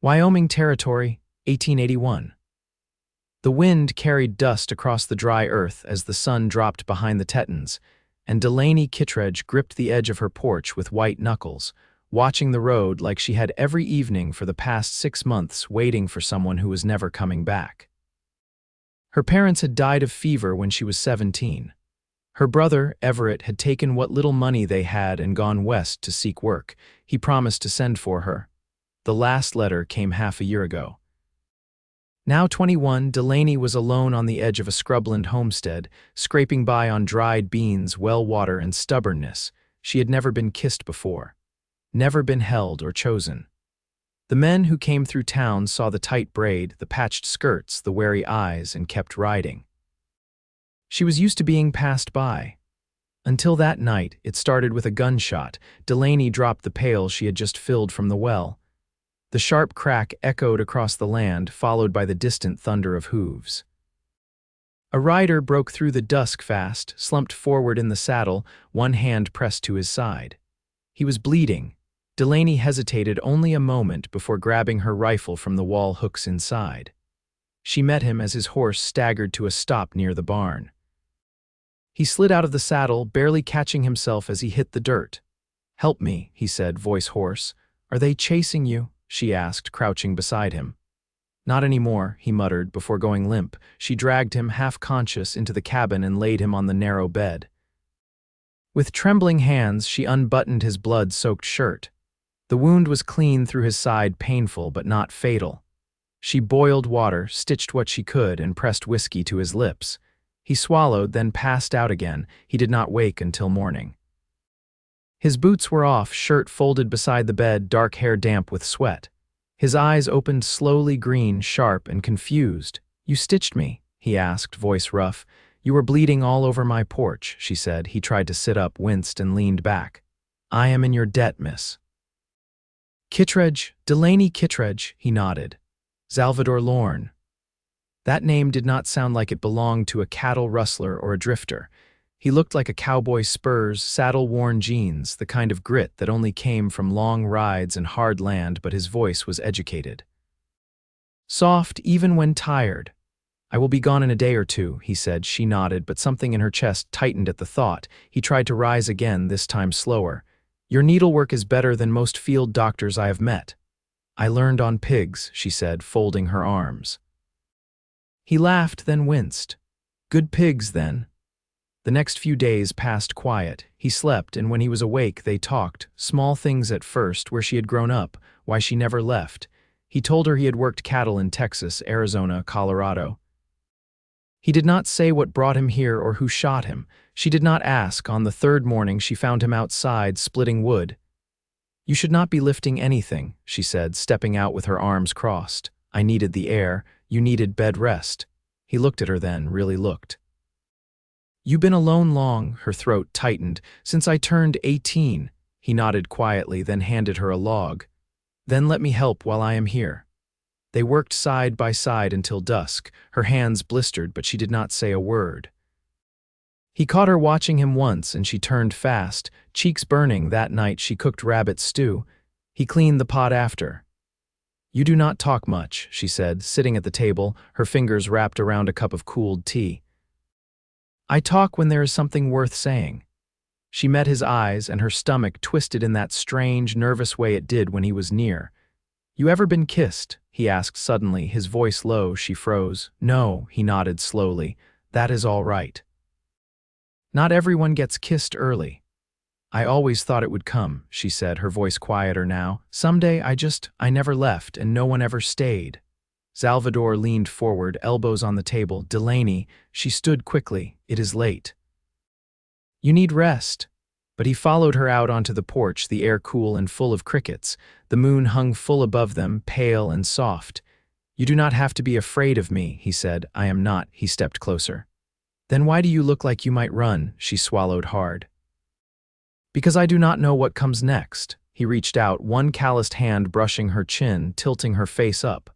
Wyoming Territory, 1881. The wind carried dust across the dry earth as the sun dropped behind the Tetons, and Delaney Kittredge gripped the edge of her porch with white knuckles, watching the road like she had every evening for the past 6 months waiting for someone who was never coming back. Her parents had died of fever when she was 17. Her brother, Everett, had taken what little money they had and gone west to seek work. He promised to send for her. The last letter came half a year ago. Now 21, Delaney was alone on the edge of a scrubland homestead, scraping by on dried beans, well water, and stubbornness. She had never been kissed before, never been held or chosen. The men who came through town saw the tight braid, the patched skirts, the wary eyes, and kept riding. She was used to being passed by. Until that night, it started with a gunshot. Delaney dropped the pail she had just filled from the well. The sharp crack echoed across the land, followed by the distant thunder of hooves. A rider broke through the dusk fast, slumped forward in the saddle, one hand pressed to his side. He was bleeding. Delaney hesitated only a moment before grabbing her rifle from the wall hooks inside. She met him as his horse staggered to a stop near the barn. He slid out of the saddle, barely catching himself as he hit the dirt. "Help me," he said, voice hoarse. "Are they chasing you?" she asked, crouching beside him. "Not anymore," he muttered before going limp. She dragged him, half-conscious, into the cabin and laid him on the narrow bed. With trembling hands, she unbuttoned his blood-soaked shirt. The wound was clean through his side, painful but not fatal. She boiled water, stitched what she could, and pressed whiskey to his lips. He swallowed, then passed out again. He did not wake until morning. His boots were off, shirt folded beside the bed, dark hair damp with sweat. His eyes opened slowly, green, sharp, and confused. "You stitched me?" he asked, voice rough. "You were bleeding all over my porch," she said. He tried to sit up, winced, and leaned back. "I am in your debt, miss." "Kittredge, Delaney Kittredge," he nodded. "Xalvador Lorne." That name did not sound like it belonged to a cattle rustler or a drifter. He looked like a cowboy, spurs, saddle-worn jeans, the kind of grit that only came from long rides and hard land, but his voice was educated. Soft, even when tired. "I will be gone in a day or two," he said. She nodded, but something in her chest tightened at the thought. He tried to rise again, this time slower. "Your needlework is better than most field doctors I have met." "I learned on pigs," she said, folding her arms. He laughed, then winced. "Good pigs, then." The next few days passed quiet. He slept, and when he was awake, they talked. Small things at first, where she had grown up, why she never left. He told her he had worked cattle in Texas, Arizona, Colorado. He did not say what brought him here or who shot him. She did not ask. On the third morning, she found him outside, splitting wood. "You should not be lifting anything," she said, stepping out with her arms crossed. "I needed the air. You needed bed rest." He looked at her then, really looked. "You been alone long," her throat tightened. "Since I turned 18. He nodded quietly, then handed her a log. "Then let me help while I am here." They worked side by side until dusk. Her hands blistered, but she did not say a word. He caught her watching him once, and she turned fast, cheeks burning. That night she cooked rabbit stew. He cleaned the pot after. "You do not talk much," she said, sitting at the table, her fingers wrapped around a cup of cooled tea. "I talk when there is something worth saying." She met his eyes, and her stomach twisted in that strange, nervous way it did when he was near. "You ever been kissed?" he asked suddenly, his voice low. She froze. "No," he nodded slowly. "That is all right." "Not everyone gets kissed early." "I always thought it would come," she said, her voice quieter now. "Someday I never left, and no one ever stayed." Xalvador leaned forward, elbows on the table. "Delaney," she stood quickly. "It is late. You need rest." But he followed her out onto the porch, the air cool and full of crickets. The moon hung full above them, pale and soft. "You do not have to be afraid of me," he said. "I am not." He stepped closer. "Then why do you look like you might run?" She swallowed hard. "Because I do not know what comes next." He reached out, one calloused hand brushing her chin, tilting her face up.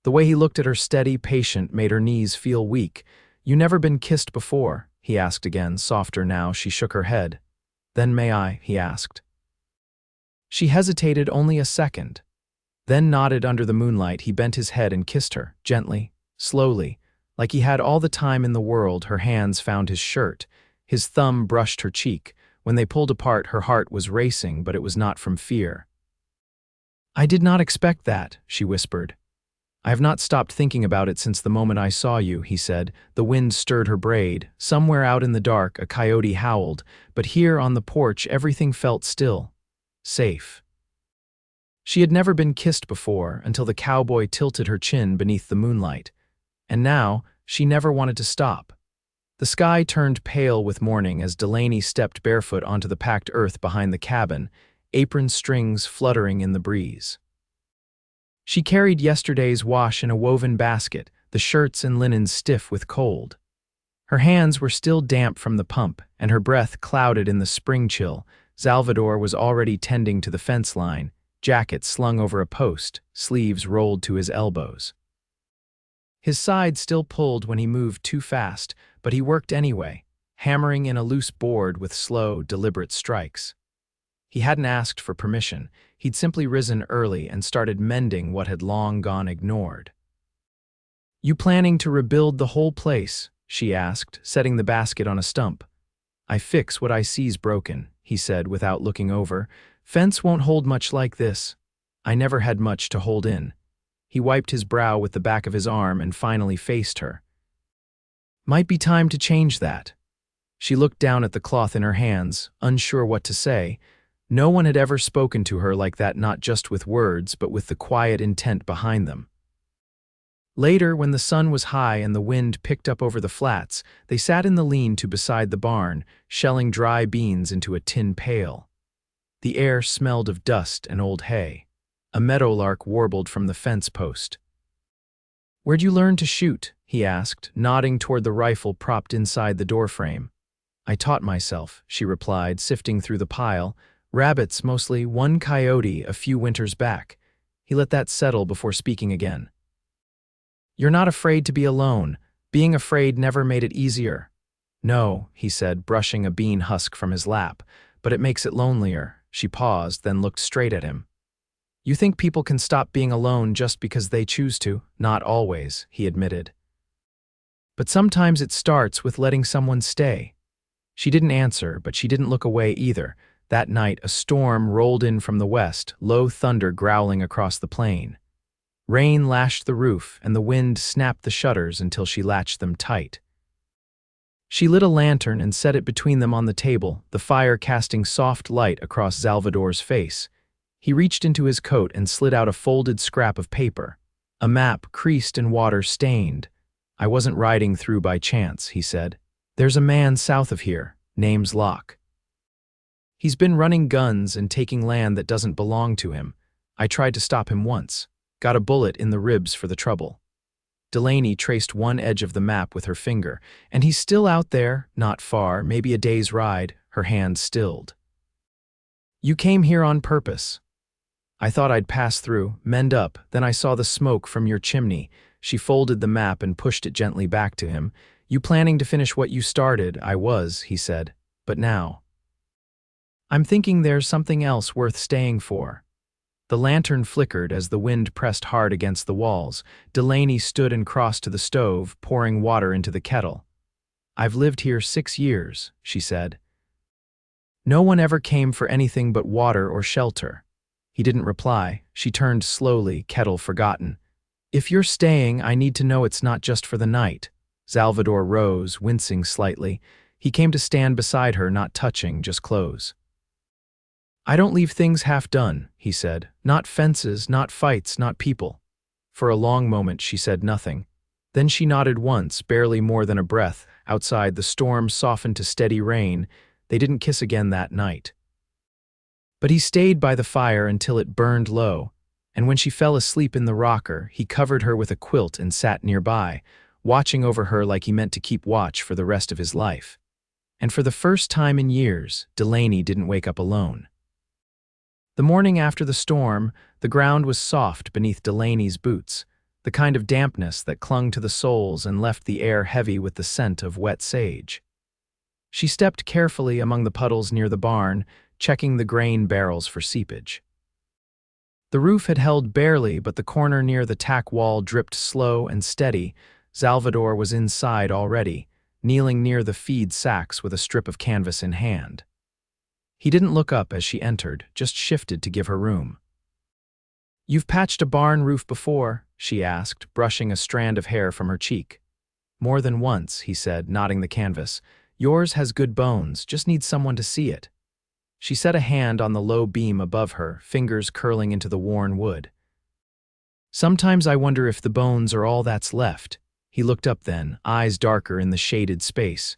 The way he looked at her, steady, patient, made her knees feel weak. "You never been kissed before?" he asked again, softer now. She shook her head. "Then may I?" he asked. She hesitated only a second. Then nodded under the moonlight. He bent his head and kissed her, gently, slowly. Like he had all the time in the world, her hands found his shirt. His thumb brushed her cheek. When they pulled apart, her heart was racing, but it was not from fear. "I did not expect that," she whispered. "I have not stopped thinking about it since the moment I saw you," he said. The wind stirred her braid. Somewhere out in the dark, a coyote howled, but here on the porch, everything felt still, safe. She had never been kissed before until the cowboy tilted her chin beneath the moonlight. And now, she never wanted to stop. The sky turned pale with morning as Delaney stepped barefoot onto the packed earth behind the cabin, apron strings fluttering in the breeze. She carried yesterday's wash in a woven basket, the shirts and linens stiff with cold. Her hands were still damp from the pump, and her breath clouded in the spring chill. Xalvador was already tending to the fence line, jacket slung over a post, sleeves rolled to his elbows. His side still pulled when he moved too fast, but he worked anyway, hammering in a loose board with slow, deliberate strikes. He hadn't asked for permission. He'd simply risen early and started mending what had long gone ignored. "You planning to rebuild the whole place?" she asked, setting the basket on a stump. "I fix what I see's broken," he said without looking over. "Fence won't hold much like this. I never had much to hold in." He wiped his brow with the back of his arm and finally faced her. "Might be time to change that." She looked down at the cloth in her hands, unsure what to say. No one had ever spoken to her like that, not just with words, but with the quiet intent behind them. Later, when the sun was high and the wind picked up over the flats, they sat in the lean-to beside the barn, shelling dry beans into a tin pail. The air smelled of dust and old hay. A meadowlark warbled from the fence post. "Where'd you learn to shoot?" he asked, nodding toward the rifle propped inside the doorframe. "I taught myself," she replied, sifting through the pile. "Rabbits, mostly, one coyote a few winters back." He let that settle before speaking again. "You're not afraid to be alone. Being afraid never made it easier." "No," he said, brushing a bean husk from his lap, "but it makes it lonelier." She paused, then looked straight at him. "You think people can stop being alone just because they choose to?" "Not always," he admitted. "But sometimes it starts with letting someone stay." She didn't answer, but she didn't look away either. That night, a storm rolled in from the west, low thunder growling across the plain. Rain lashed the roof, and the wind snapped the shutters until she latched them tight. She lit a lantern and set it between them on the table, the fire casting soft light across Xalvador's face. He reached into his coat and slid out a folded scrap of paper. A map, creased and water-stained. "I wasn't riding through by chance," he said. "There's a man south of here, name's Locke. He's been running guns and taking land that doesn't belong to him. I tried to stop him once. Got a bullet in the ribs for the trouble." Delaney traced one edge of the map with her finger. "And he's still out there, not far, maybe a day's ride." Her hand stilled. "You came here on purpose." "I thought I'd pass through, mend up, then I saw the smoke from your chimney." She folded the map and pushed it gently back to him. "You planning to finish what you started?" "I was," he said. "But now I'm thinking there's something else worth staying for." The lantern flickered as the wind pressed hard against the walls. Delaney stood and crossed to the stove, pouring water into the kettle. "I've lived here 6 years," she said. "No one ever came for anything but water or shelter." He didn't reply. She turned slowly, kettle forgotten. "If you're staying, I need to know it's not just for the night." Xalvador rose, wincing slightly. He came to stand beside her, not touching, just close. "I don't leave things half done," he said. "Not fences, not fights, not people." For a long moment she said nothing. Then she nodded once, barely more than a breath. Outside, the storm softened to steady rain. They didn't kiss again that night. But he stayed by the fire until it burned low, and when she fell asleep in the rocker, he covered her with a quilt and sat nearby, watching over her like he meant to keep watch for the rest of his life. And for the first time in years, Delaney didn't wake up alone. The morning after the storm, the ground was soft beneath Delaney's boots, the kind of dampness that clung to the soles and left the air heavy with the scent of wet sage. She stepped carefully among the puddles near the barn, checking the grain barrels for seepage. The roof had held barely, but the corner near the tack wall dripped slow and steady. Xalvador was inside already, kneeling near the feed sacks with a strip of canvas in hand. He didn't look up as she entered, just shifted to give her room. "You've patched a barn roof before?" she asked, brushing a strand of hair from her cheek. "More than once," he said, nodding the canvas. "Yours has good bones, just needs someone to see it." She set a hand on the low beam above her, fingers curling into the worn wood. "Sometimes I wonder if the bones are all that's left." He looked up then, eyes darker in the shaded space.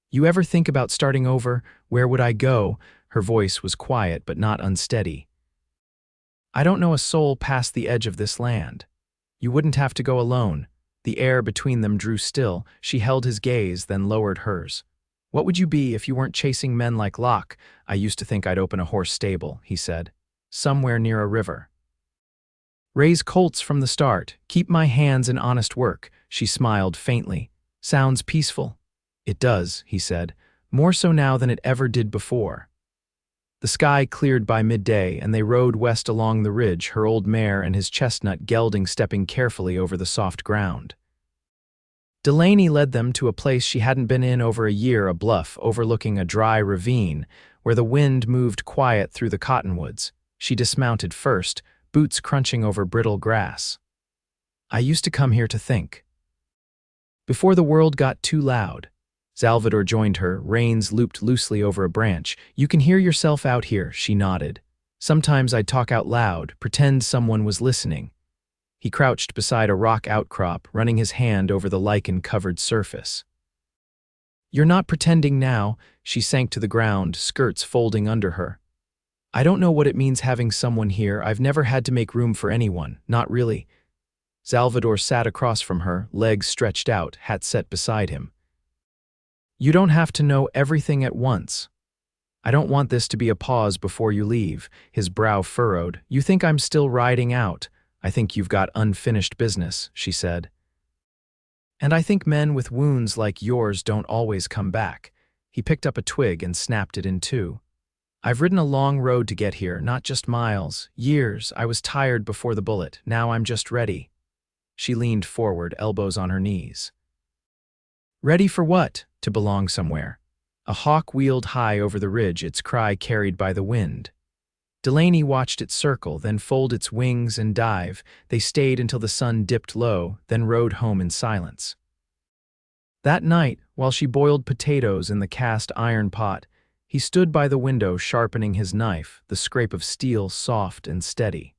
"You ever think about starting over? Where would I go?" Her voice was quiet but not unsteady. "I don't know a soul past the edge of this land. You wouldn't have to go alone." The air between them drew still. She held his gaze, then lowered hers. "What would you be if you weren't chasing men like Locke?" "I used to think I'd open a horse stable," he said. "Somewhere near a river. Raise colts from the start. Keep my hands in honest work." She smiled faintly. "Sounds peaceful." "It does," he said. "More so now than it ever did before." The sky cleared by midday, and they rode west along the ridge, her old mare and his chestnut gelding stepping carefully over the soft ground. Delaney led them to a place she hadn't been in over a year, a bluff overlooking a dry ravine, where the wind moved quiet through the cottonwoods. She dismounted first, boots crunching over brittle grass. "I used to come here to think." Before the world got too loud. Xalvador joined her, reins looped loosely over a branch. "You can hear yourself out here," she nodded. "Sometimes I'd talk out loud, pretend someone was listening." He crouched beside a rock outcrop, running his hand over the lichen-covered surface. "You're not pretending now." She sank to the ground, skirts folding under her. "I don't know what it means having someone here. I've never had to make room for anyone, not really." Xalvador sat across from her, legs stretched out, hat set beside him. "You don't have to know everything at once. I don't want this to be a pause before you leave." His brow furrowed. "You think I'm still riding out. I think you've got unfinished business," she said. "And I think men with wounds like yours don't always come back." He picked up a twig and snapped it in two. "I've ridden a long road to get here, not just miles, years. I was tired before the bullet. Now I'm just ready." She leaned forward, elbows on her knees. "Ready for what?" "To belong somewhere." A hawk wheeled high over the ridge, its cry carried by the wind. Delaney watched it circle, then fold its wings and dive. They stayed until the sun dipped low, then rode home in silence. That night, while she boiled potatoes in the cast iron pot, he stood by the window sharpening his knife, the scrape of steel soft and steady.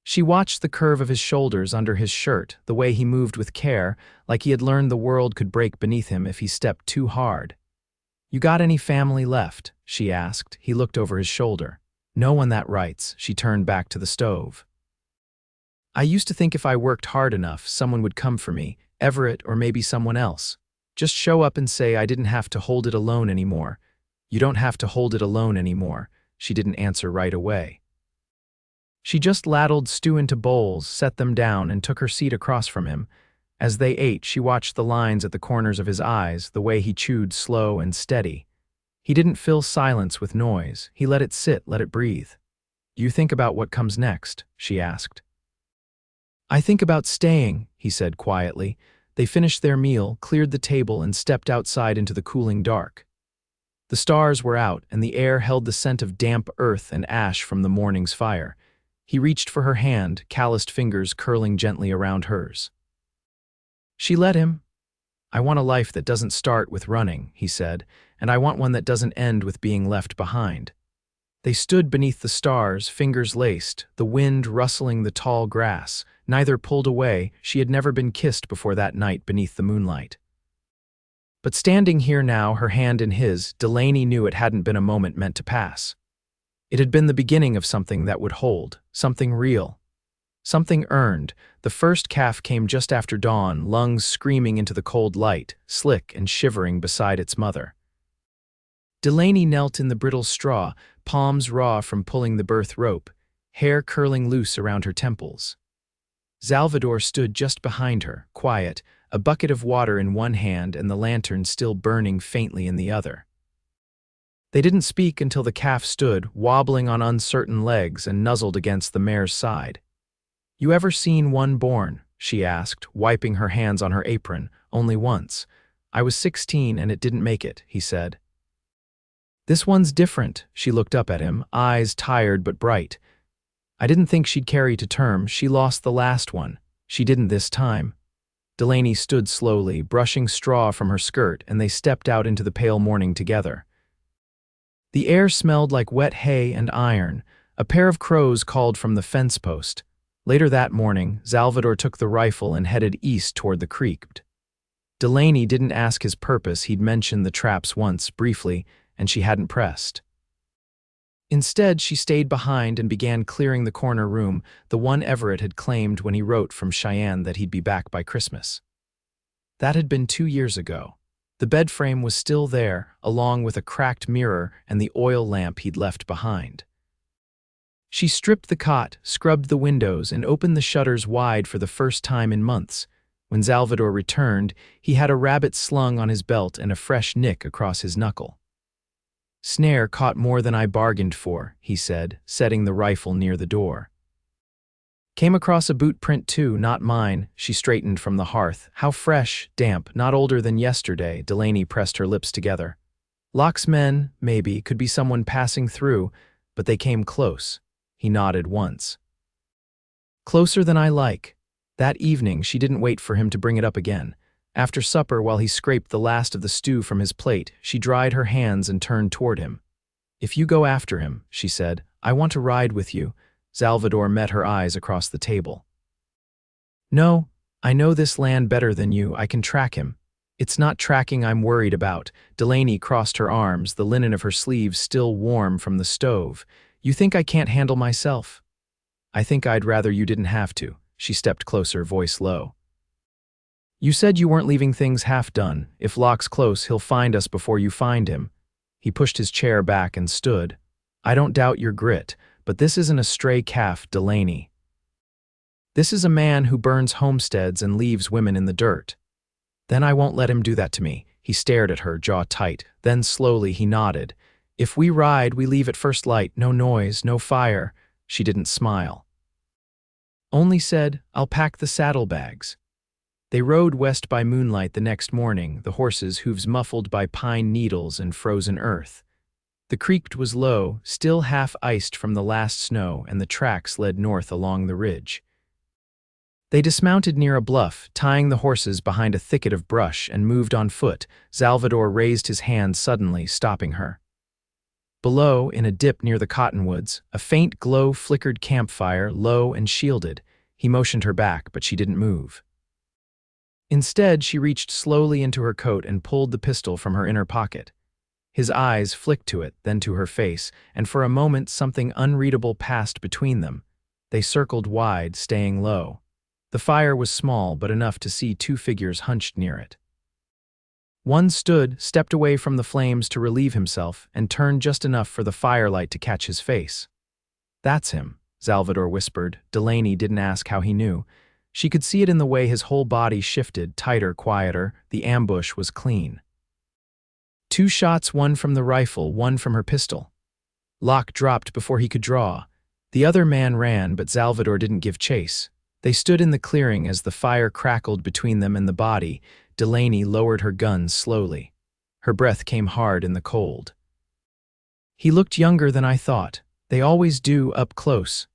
She watched the curve of his shoulders under his shirt, the way he moved with care, like he had learned the world could break beneath him if he stepped too hard. "You got any family left?" she asked. He looked over his shoulder. "No one that writes." She turned back to the stove. "I used to think if I worked hard enough, someone would come for me, Everett or maybe someone else. Just show up and say I didn't have to hold it alone anymore." "You don't have to hold it alone anymore." She didn't answer right away. She just ladled stew into bowls, set them down, and took her seat across from him. As they ate, she watched the lines at the corners of his eyes, the way he chewed slow and steady. He didn't fill silence with noise. He let it sit, let it breathe. "You think about what comes next?" she asked. "I think about staying," he said quietly. They finished their meal, cleared the table, and stepped outside into the cooling dark. The stars were out, and the air held the scent of damp earth and ash from the morning's fire. He reached for her hand, calloused fingers curling gently around hers. She let him. "I want a life that doesn't start with running," he said, "and I want one that doesn't end with being left behind." They stood beneath the stars, fingers laced, the wind rustling the tall grass. Neither pulled away. She had never been kissed before that night beneath the moonlight. But standing here now, her hand in his, Delaney knew it hadn't been a moment meant to pass. It had been the beginning of something that would hold, something real. Something earned. The first calf came just after dawn, lungs screaming into the cold light, slick and shivering beside its mother. Delaney knelt in the brittle straw, palms raw from pulling the birth rope, hair curling loose around her temples. Xalvador stood just behind her, quiet, a bucket of water in one hand and the lantern still burning faintly in the other. They didn't speak until the calf stood, wobbling on uncertain legs, and nuzzled against the mare's side. "You ever seen one born?" she asked, wiping her hands on her apron. "Only once. I was 16 and it didn't make it," he said. "This one's different." She looked up at him, eyes tired but bright. "I didn't think she'd carry to term. She lost the last one. She didn't this time." Delaney stood slowly, brushing straw from her skirt, and they stepped out into the pale morning together. The air smelled like wet hay and iron. A pair of crows called from the fence post. Later that morning, Xalvador took the rifle and headed east toward the creek. Delaney didn't ask his purpose. He'd mentioned the traps once, briefly, and she hadn't pressed. Instead, she stayed behind and began clearing the corner room, the one Everett had claimed when he wrote from Cheyenne that he'd be back by Christmas. That had been 2 years ago. The bed frame was still there, along with a cracked mirror and the oil lamp he'd left behind. She stripped the cot, scrubbed the windows, and opened the shutters wide for the first time in months. When Xalvador returned, he had a rabbit slung on his belt and a fresh nick across his knuckle. "Snare caught more than I bargained for," he said, setting the rifle near the door. "Came across a boot print too, not mine." She straightened from the hearth. "How fresh, damp, not older than yesterday." Delaney pressed her lips together. "Locke's men, maybe, could be someone passing through, but they came close." He nodded once. "Closer than I like." That evening, she didn't wait for him to bring it up again. After supper, while he scraped the last of the stew from his plate, she dried her hands and turned toward him. "If you go after him," she said, "I want to ride with you." Xalvador met her eyes across the table. "No, I know this land better than you. I can track him." "It's not tracking I'm worried about." Delaney crossed her arms, the linen of her sleeves still warm from the stove. "You think I can't handle myself?" "I think I'd rather you didn't have to." She stepped closer, voice low. "You said you weren't leaving things half done. If Locke's close, he'll find us before you find him." He pushed his chair back and stood. "I don't doubt your grit, but this isn't a stray calf, Delaney. This is a man who burns homesteads and leaves women in the dirt." "Then I won't let him do that to me." He stared at her, jaw tight. Then slowly he nodded. "If we ride, we leave at first light. No noise, no fire." She didn't smile. "Only said, I'll pack the saddlebags." They rode west by moonlight the next morning, the horses' hooves muffled by pine needles and frozen earth. The creek was low, still half iced from the last snow, and the tracks led north along the ridge. They dismounted near a bluff, tying the horses behind a thicket of brush, and moved on foot. Xalvador raised his hand suddenly, stopping her. Below, in a dip near the cottonwoods, a faint glow flickered campfire, low and shielded. He motioned her back, but she didn't move. Instead, she reached slowly into her coat and pulled the pistol from her inner pocket. His eyes flicked to it, then to her face, and for a moment something unreadable passed between them. They circled wide, staying low. The fire was small, but enough to see two figures hunched near it. One stood, stepped away from the flames to relieve himself, and turned just enough for the firelight to catch his face. "That's him," Xalvador whispered. Delaney didn't ask how he knew. She could see it in the way his whole body shifted, tighter, quieter. The ambush was clean. 2 shots, one from the rifle, one from her pistol. Locke dropped before he could draw. The other man ran, but Xalvador didn't give chase. They stood in the clearing as the fire crackled between them and the body. Delaney lowered her gun slowly. Her breath came hard in the cold. "He looked younger than I thought. They always do up close."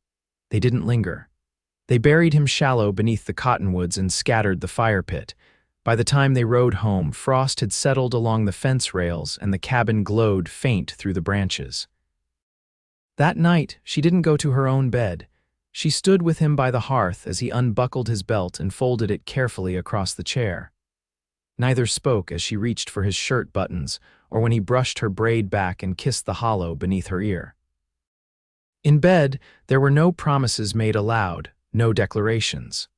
They didn't linger. They buried him shallow beneath the cottonwoods and scattered the fire pit. By the time they rode home, frost had settled along the fence rails and the cabin glowed faint through the branches. That night, she didn't go to her own bed. She stood with him by the hearth as he unbuckled his belt and folded it carefully across the chair. Neither spoke as she reached for his shirt buttons or when he brushed her braid back and kissed the hollow beneath her ear. In bed, there were no promises made aloud, no declarations.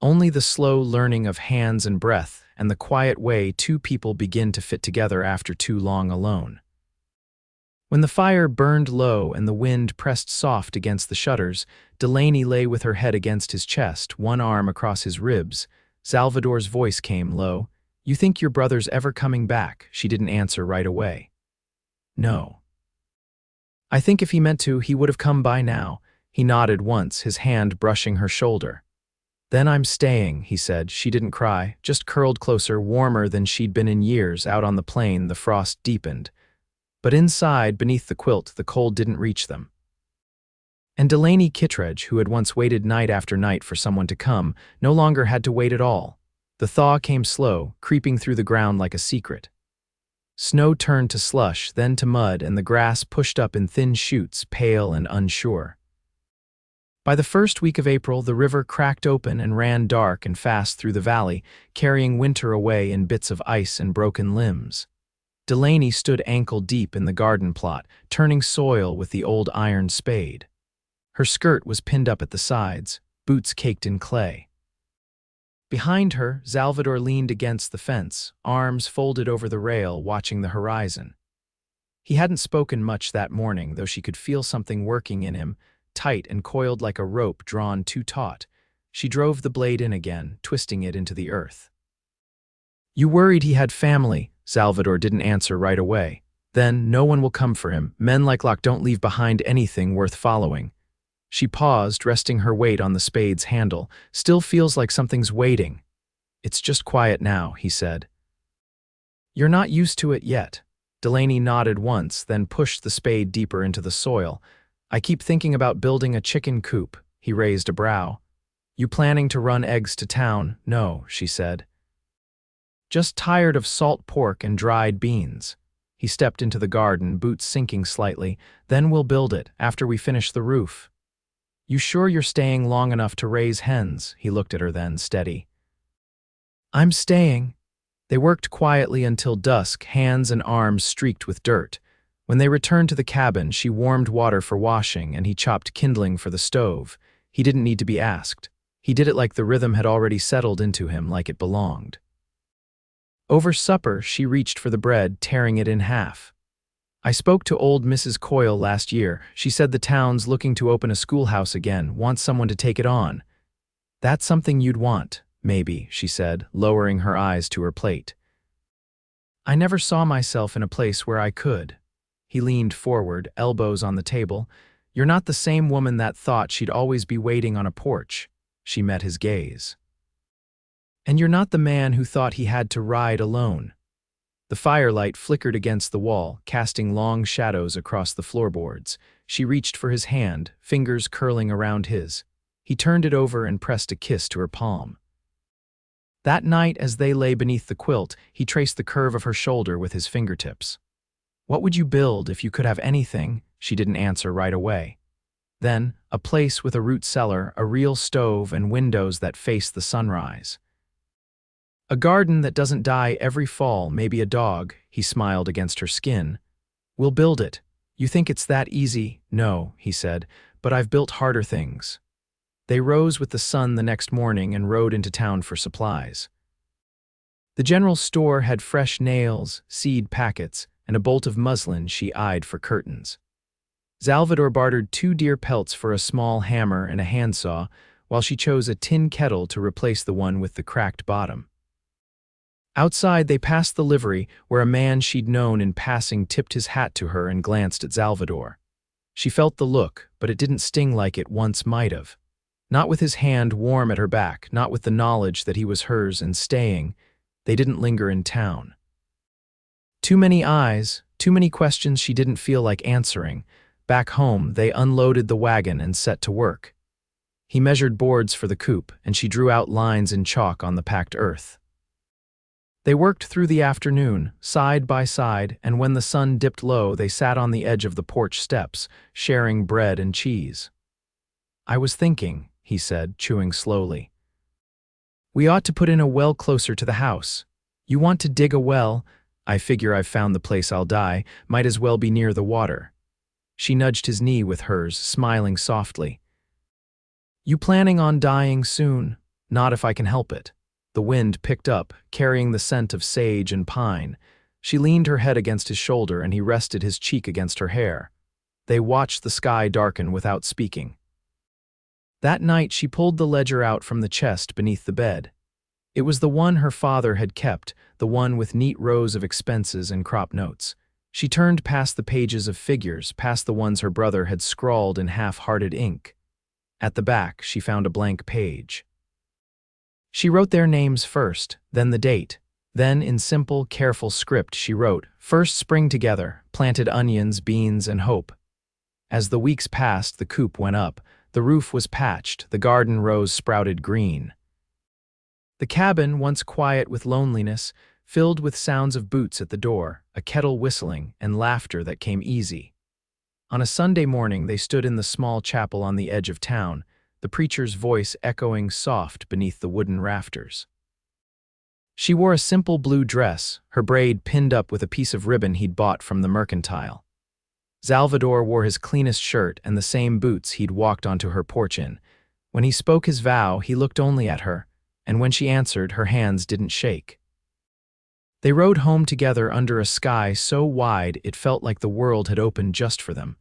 Only the slow learning of hands and breath and the quiet way two people begin to fit together after too long alone. When the fire burned low and the wind pressed soft against the shutters, Delaney lay with her head against his chest, one arm across his ribs. Xalvador's voice came low. "You think your brother's ever coming back?" She didn't answer right away. No. I think if he meant to, he would have come by now. He nodded once, his hand brushing her shoulder. Then I'm staying, he said. She didn't cry, just curled closer, warmer than she'd been in years. Out on the plain, the frost deepened. But inside, beneath the quilt, the cold didn't reach them. And Delaney Kittredge, who had once waited night after night for someone to come, no longer had to wait at all. The thaw came slow, creeping through the ground like a secret. Snow turned to slush, then to mud, and the grass pushed up in thin shoots, pale and unsure. By the first week of April, the river cracked open and ran dark and fast through the valley, carrying winter away in bits of ice and broken limbs. Delaney stood ankle-deep in the garden plot, turning soil with the old iron spade. Her skirt was pinned up at the sides, boots caked in clay. Behind her, Xalvador leaned against the fence, arms folded over the rail, watching the horizon. He hadn't spoken much that morning, though she could feel something working in him, tight and coiled like a rope drawn too taut. She drove the blade in again, twisting it into the earth. You worried he had family, Xalvador didn't answer right away. Then, no one will come for him. Men like Locke don't leave behind anything worth following. She paused, resting her weight on the spade's handle. Still feels like something's waiting. It's just quiet now, he said. You're not used to it yet. Delaney nodded once, then pushed the spade deeper into the soil. I keep thinking about building a chicken coop. He raised a brow. You planning to run eggs to town? No, she said. Just tired of salt pork and dried beans. He stepped into the garden, boots sinking slightly. Then we'll build it, after we finish the roof. You sure you're staying long enough to raise hens? He looked at her then, steady. I'm staying. They worked quietly until dusk, hands and arms streaked with dirt. When they returned to the cabin, she warmed water for washing and he chopped kindling for the stove. He didn't need to be asked. He did it like the rhythm had already settled into him, like it belonged. Over supper, she reached for the bread, tearing it in half. I spoke to old Mrs. Coyle last year. She said the town's looking to open a schoolhouse again, wants someone to take it on. That's something you'd want, maybe, she said, lowering her eyes to her plate. I never saw myself in a place where I could. He leaned forward, elbows on the table. You're not the same woman that thought she'd always be waiting on a porch. She met his gaze. And you're not the man who thought he had to ride alone. The firelight flickered against the wall, casting long shadows across the floorboards. She reached for his hand, fingers curling around his. He turned it over and pressed a kiss to her palm. That night, as they lay beneath the quilt, he traced the curve of her shoulder with his fingertips. What would you build if you could have anything? She didn't answer right away. Then, a place with a root cellar, a real stove, and windows that face the sunrise. A garden that doesn't die every fall, maybe a dog, he smiled against her skin. We'll build it. You think it's that easy? No, he said, but I've built harder things. They rose with the sun the next morning and rode into town for supplies. The general store had fresh nails, seed packets, and a bolt of muslin she eyed for curtains. Xalvador bartered 2 deer pelts for a small hammer and a handsaw, while she chose a tin kettle to replace the one with the cracked bottom. Outside, they passed the livery, where a man she'd known in passing tipped his hat to her and glanced at Xalvador. She felt the look, but it didn't sting like it once might have. Not with his hand warm at her back, not with the knowledge that he was hers and staying. They didn't linger in town. Too many eyes, too many questions she didn't feel like answering. Back home, they unloaded the wagon and set to work. He measured boards for the coop, and she drew out lines in chalk on the packed earth. They worked through the afternoon, side by side, and when the sun dipped low, they sat on the edge of the porch steps, sharing bread and cheese. I was thinking, he said, chewing slowly. We ought to put in a well closer to the house. You want to dig a well? I figure I've found the place I'll die, might as well be near the water. She nudged his knee with hers, smiling softly. You planning on dying soon? Not if I can help it. The wind picked up, carrying the scent of sage and pine. She leaned her head against his shoulder and he rested his cheek against her hair. They watched the sky darken without speaking. That night she pulled the ledger out from the chest beneath the bed. It was the one her father had kept, the one with neat rows of expenses and crop notes. She turned past the pages of figures, past the ones her brother had scrawled in half-hearted ink. At the back, she found a blank page. She wrote their names first, then the date. Then, in simple, careful script, she wrote, "First spring together, planted onions, beans, and hope." As the weeks passed, the coop went up. The roof was patched, the garden rows sprouted green. The cabin, once quiet with loneliness, filled with sounds of boots at the door, a kettle whistling, and laughter that came easy. On a Sunday morning, they stood in the small chapel on the edge of town, the preacher's voice echoing soft beneath the wooden rafters. She wore a simple blue dress, her braid pinned up with a piece of ribbon he'd bought from the mercantile. Xalvador wore his cleanest shirt and the same boots he'd walked onto her porch in. When he spoke his vow, he looked only at her, and when she answered, her hands didn't shake. They rode home together under a sky so wide it felt like the world had opened just for them.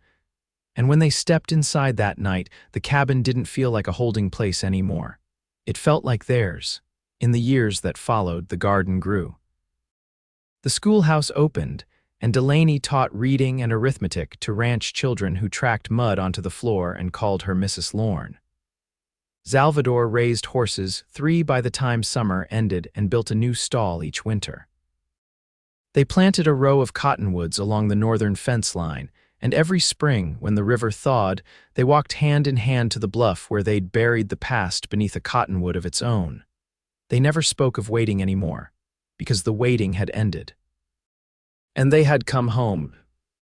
And when they stepped inside that night, the cabin didn't feel like a holding place anymore. It felt like theirs. In the years that followed, the garden grew. The schoolhouse opened, and Delaney taught reading and arithmetic to ranch children who tracked mud onto the floor and called her Mrs. Lorne. Xalvador raised horses, 3 by the time summer ended, and built a new stall each winter. They planted a row of cottonwoods along the northern fence line, and every spring, when the river thawed, they walked hand in hand to the bluff where they'd buried the past beneath a cottonwood of its own. They never spoke of waiting anymore, because the waiting had ended. And they had come home,